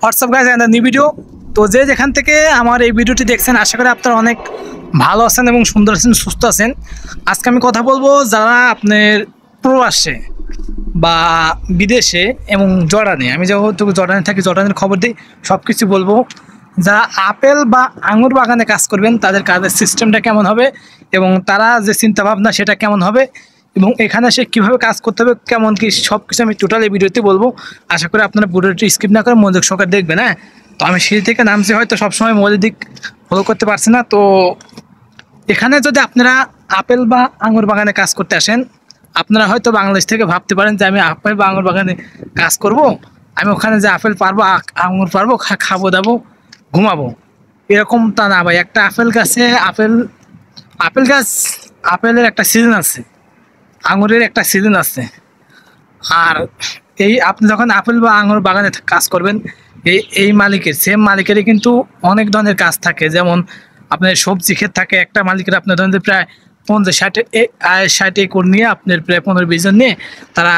WhatsApp guys and new video. তো যে যেখান থেকে আমার এই ভিডিওটি দেখছেন, আশা করি আপনারা অনেক ভালো আছেন এবং সুন্দর আছেন, সুস্থ আছেন। আজকে আমি কথা বলবো যারা আপনার প্রবাসে বা বিদেশে এবং জর্ডানে, আমি যেহেতু জর্ডানে থাকি, জর্ডানের খবর দিই, সব কিছু বলবো। যারা আপেল বা আঙুর বাগানে কাজ করবেন তাদের কাজের সিস্টেমটা কেমন হবে এবং তারা যে চিন্তাভাবনা সেটা কেমন হবে এবং এখানে সে কীভাবে কাজ করতে হবে, কেমন কি, সব কিছু আমি টোটাল এই ভিডিওতে বলবো। আশা করি আপনারা ভিডিওটি স্কিপ না করে মনোযোগ সহকারে দেখবেন। হ্যাঁ, তো আমি সিঁড়ি থেকে নামছি, হয়তো সবসময় মোবাইলের দিক ফলো করতে পারছি না। তো এখানে যদি আপনারা আপেল বা আঙুর বাগানে কাজ করতে আসেন, আপনারা হয়তো বাংলাদেশ থেকে ভাবতে পারেন যে আমি আপেল বা আঙুর বাগানে কাজ করব, আমি ওখানে যে আপেল পারবো, আঙুর পারবো, খাবো দাবো, ঘুমাবো। এরকম তা না ভাই। একটা আপেল গাছে আপেল গাছ, আপেলের একটা সিজন আছে, আঙুরের একটা সিজন আছে। আর এই আপনি যখন আপেল বা আঙুর বাগানে কাজ করবেন, এই মালিকের, সেম মালিকেরই কিন্তু অনেক ধরনের কাজ থাকে। যেমন আপনার সবজি ক্ষেত থাকে, একটা মালিকের আপনার ধরেন প্রায় 50-60 একর নিয়ে, আপনার প্রায় 15-20 জন নিয়ে তারা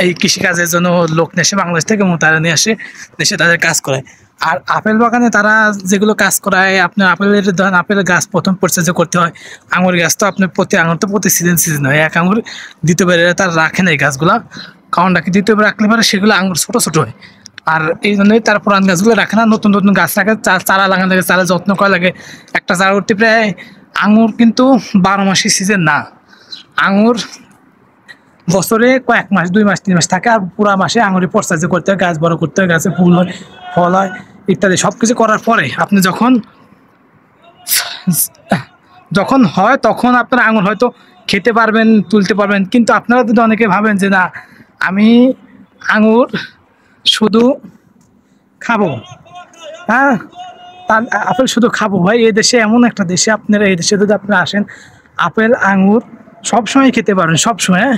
এই কৃষিকাজের জন্য লোক নিয়ে আসে বাংলাদেশ থেকে এবং তারা নিয়ে আসে দেশে তাদের কাজ করে। আর আপেল বাগানে তারা যেগুলো কাজ করায়, আপনার আপেলের ধরেন আপেলের গাছ প্রথম পরিচর্যা করতে হয়। আঙুর গাছ তো আপনার আঙুর তো প্রতি সিজন হয়, এক আঙুর দ্বিতীয়বার তারা রাখে না এই গাছগুলা, কারণ রাখে দ্বিতীয়বার রাখলে পরে সেগুলো আঙুর ছোটো ছোটো হয়। আর এই জন্যই তার পুরান গাছগুলো রাখে না, নতুন নতুন গাছ রাখে, চারা লাগানো লাগে, চারা যত্ন করা লাগে। একটা চারা উঠতে প্রায়, আঙুর কিন্তু 12 মাসের সিজন না, আঙুর বছরে কয়েক মাস, 2 মাস 3 মাস থাকে। আর পুরা মাসে আঙুরে পরিচর্যা করতে হয়, গাছ বড় করতে হয়, গাছে ফুল হয়, ফল হয় ইত্যাদি। সব কিছু করার পরে আপনি যখন হয় তখন আপনার আঙুর হয়তো খেতে পারবেন, তুলতে পারবেন। কিন্তু আপনারা যদি অনেকে ভাবেন যে না, আমি আঙুর শুধু খাবো, হ্যাঁ, আপেল শুধু খাবো, ভাই এই দেশে এমন একটা দেশে, আপনারা এই দেশে যদি আপনারা আসেন, আপেল আঙুর সবসময় খেতে পারবেন, সবসময়। হ্যাঁ,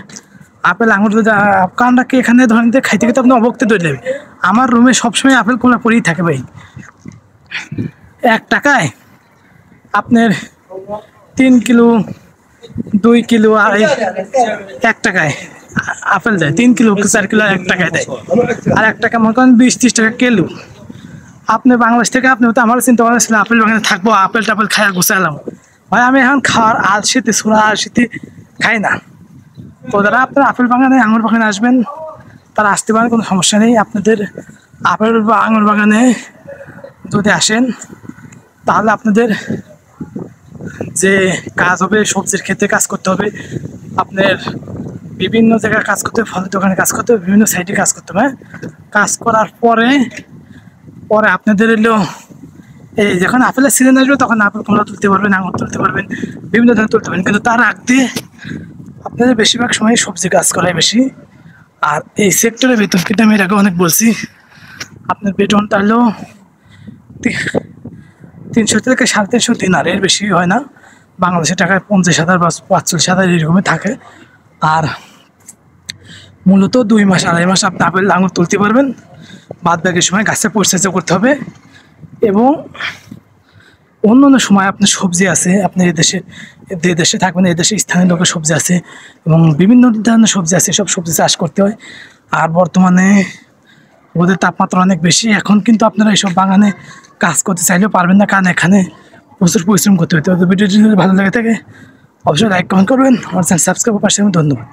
আপেল আঙুর যদি কারণটা কি, এখানে ধরেন যে খাইতে খেতে আপনি অবক্ত ধরে দেবে। আমার রুমে সবসময় আপেল কোলা পরেই থাকে ভাই। 1 টাকায় আপনার 3 কিলো, 2 কিলো, আর 1 টাকায় আপেল দেয়। 3 কিলো 4 কিলো 1 টাকায় দেয়। আর 1 টাকা মনে করেন 20-30 টাকা কিলো। আপনি বাংলাদেশ থেকে, আপনি তো আমার চিন্তা ভাবনা ছিল আপেল বাগানে থাকবো, আপেল টাপেল খাই গুছালাম। ভাই আমি এখন খাওয়ার আলসিতে, সুরা আলসিতে খাই না। তো যারা আপনার আপেল বাগানে আঙুর বাগানে আসবেন, তারা আসতে পারেন, কোনো সমস্যা নেই। আপনাদের আপেল বা আঙুর বাগানে যদি আসেন, তাহলে আপনাদের যে কাজ হবে, সবজির ক্ষেত্রে কাজ করতে হবে, আপনার বিভিন্ন জায়গায় কাজ করতে হবে, ফলের দোকানে কাজ করতে হবে, বিভিন্ন সাইডে কাজ করতে হবে। কাজ করার পরে আপনাদের এলো এই যখন আপেলের সিজন আসবে, তখন আপেল কমলা তুলতে পারবেন, আঙুর তুলতে পারবেন, বিভিন্ন ধরনের তুলতে পারবেন। কিন্তু তার আগ দিয়ে আপনাদের বেশিরভাগ সময় সবজি কাজ করাই বেশি। আর এই সেক্টরের বেতন কিন্তু আমি এর আগে অনেক বলছি, আপনার বেতনটা হলো 300 থেকে 350 দিনার, এর বেশি হয় না। বাংলাদেশের টাকায় 50,000 বা 45,000 এরকমই থাকে। আর মূলত 2 মাস 2.5 মাস আপনি আপেল আঙুর তুলতে পারবেন, বাদ বাকির সময় গাছে পরিচর্যা করতে হবে। এবং অন্য অন্য সময় আপনার সবজি আছে, আপনি যে দেশে থাকবেন, এই দেশে স্থানীয় লোকের সবজি আছে এবং বিভিন্ন ধরনের সবজি আছে, সব সবজি চাষ করতে হয়। আর বর্তমানে ওদের তাপমাত্রা অনেক বেশি, এখন কিন্তু আপনারা এইসব বাগানে কাজ করতে চাইলেও পারবেন না, কারণ এখানে প্রচুর পরিশ্রম করতে হতে হবে। ভিডিওটি যদি ভালো লাগে থাকে অবশ্যই লাইক কমেন্ট করবেন, আমার চ্যানেল সাবস্ক্রাইব করবেন। ধন্যবাদ।